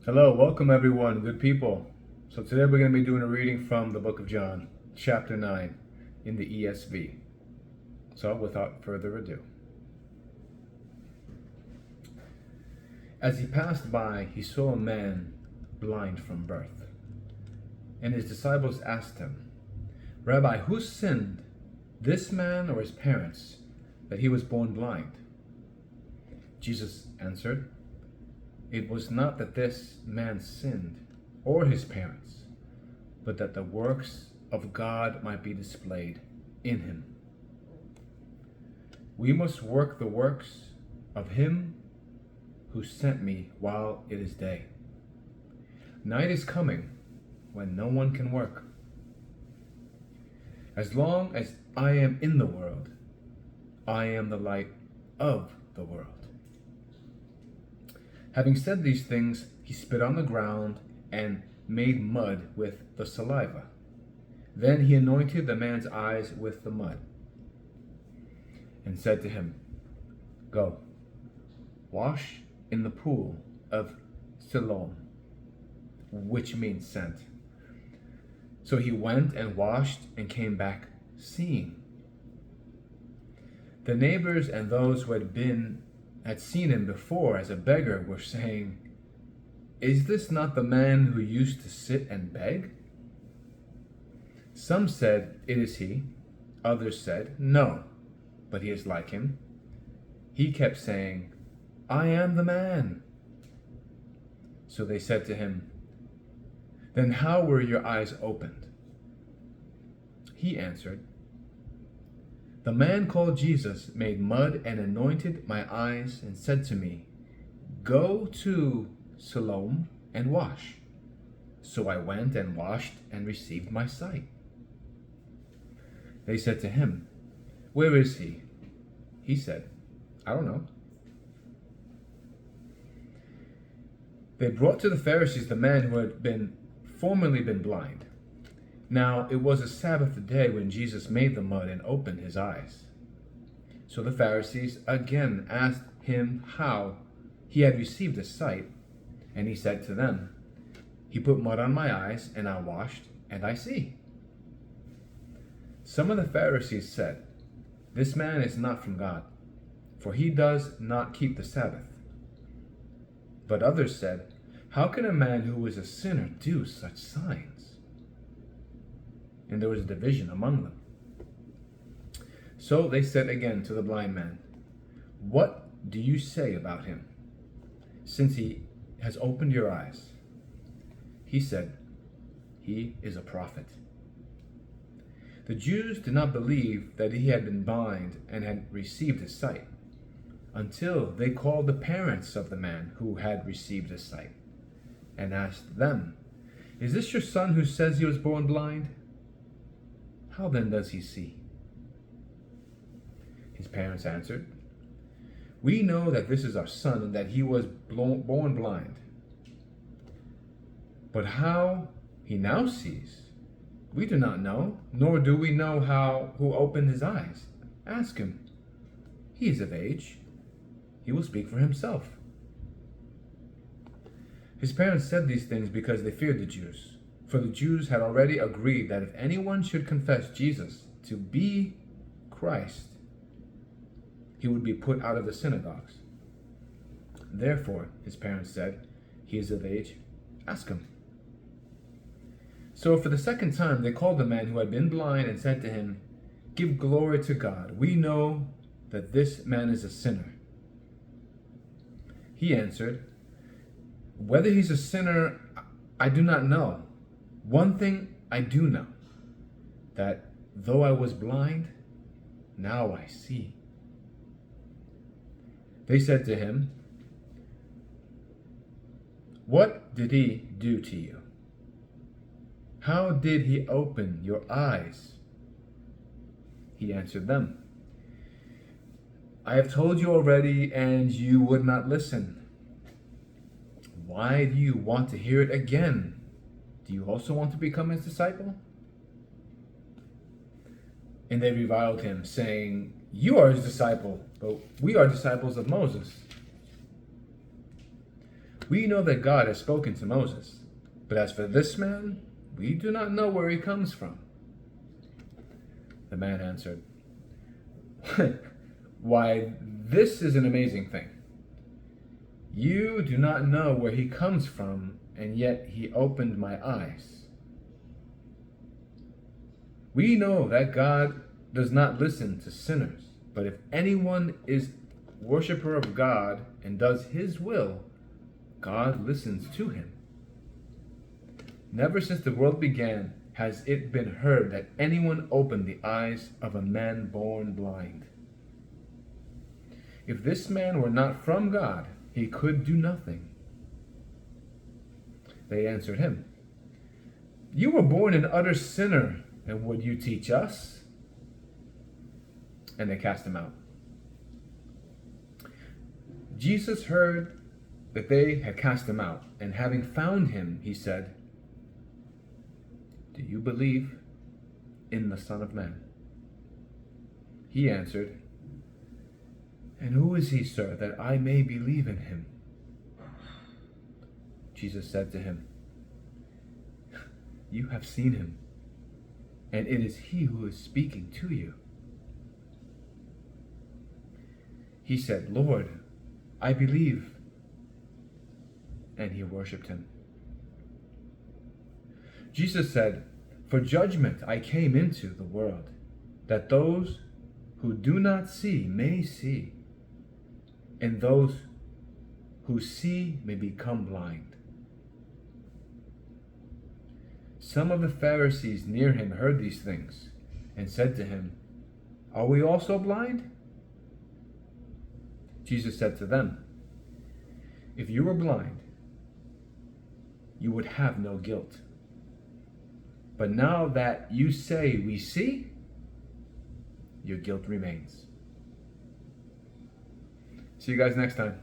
Hello, welcome everyone, good people. So today we're going to be doing a reading from the book of John, chapter 9, in the ESV. So without further ado. As he passed by, he saw a man blind from birth. And his disciples asked him, Rabbi, who sinned, this man or his parents, that he was born blind? Jesus answered, It was not that this man sinned, or his parents, but that the works of God might be displayed in him. We must work the works of him who sent me while it is day. Night is coming when no one can work. As long as I am in the world, I am the light of the world. Having said these things, he spit on the ground and made mud with the saliva. Then he anointed the man's eyes with the mud and said to him, Go, wash in the pool of Siloam, which means sent. So he went and washed and came back seeing. The neighbors and those who had seen him before as a beggar were saying, Is this not the man who used to sit and beg? Some said, It is he. Others said, No, but he is like him. He kept saying, I am the man. So they said to him, Then how were your eyes opened? He answered, The man called Jesus made mud and anointed my eyes and said to me, Go to Siloam and wash. So I went and washed and received my sight. They said to him, Where is he? He said, I don't know. They brought to the Pharisees the man who had formerly been blind. Now it was a Sabbath day when Jesus made the mud and opened his eyes. So the Pharisees again asked him how he had received his sight, and he said to them, He put mud on my eyes, and I washed, and I see. Some of the Pharisees said, This man is not from God, for he does not keep the Sabbath. But others said, How can a man who is a sinner do such signs? And there was a division among them. So they said again to the blind man, What do you say about him, since he has opened your eyes? He said, He is a prophet. The Jews did not believe that he had been blind and had received his sight, until they called the parents of the man who had received his sight, and asked them, Is this your son who says he was born blind? How then does he see? His parents answered, We know that this is our son and that he was born blind. But how he now sees, we do not know, nor do we know who opened his eyes. Ask him. He is of age. He will speak for himself. His parents said these things because they feared the Jews. For the Jews had already agreed that if anyone should confess Jesus to be Christ, he would be put out of the synagogues. Therefore, his parents said, He is of age, ask him. So for the second time they called the man who had been blind and said to him, Give glory to God. We know that this man is a sinner. He answered, Whether he's a sinner, I do not know. One thing I do know, that though I was blind, now I see. They said to him, What did he do to you? How did he open your eyes? He answered them, I have told you already, and you would not listen. Why do you want to hear it again? Do you also want to become his disciple? And they reviled him, saying, You are his disciple, but we are disciples of Moses. We know that God has spoken to Moses, but as for this man, we do not know where he comes from." The man answered, "Why, this is an amazing thing. You do not know where he comes from, and yet he opened my eyes. We know that God does not listen to sinners, but if anyone is a worshiper of God and does his will, God listens to him. Never since the world began has it been heard that anyone opened the eyes of a man born blind. If this man were not from God, he could do nothing." They answered him, "You were born an utter sinner, and would you teach us?" And they cast him out. Jesus heard that they had cast him out, and having found him, he said, "Do you believe in the Son of Man?" He answered, "And who is he, sir, that I may believe in him?" Jesus said to him, "You have seen him, and it is he who is speaking to you." He said, "Lord, I believe." And he worshipped him. Jesus said, "For judgment I came into the world, that those who do not see may see, and those who see may become blind." Some of the Pharisees near him heard these things and said to him, "Are we also blind?" Jesus said to them, "If you were blind, you would have no guilt. But now that you say we see, your guilt remains." See you guys next time.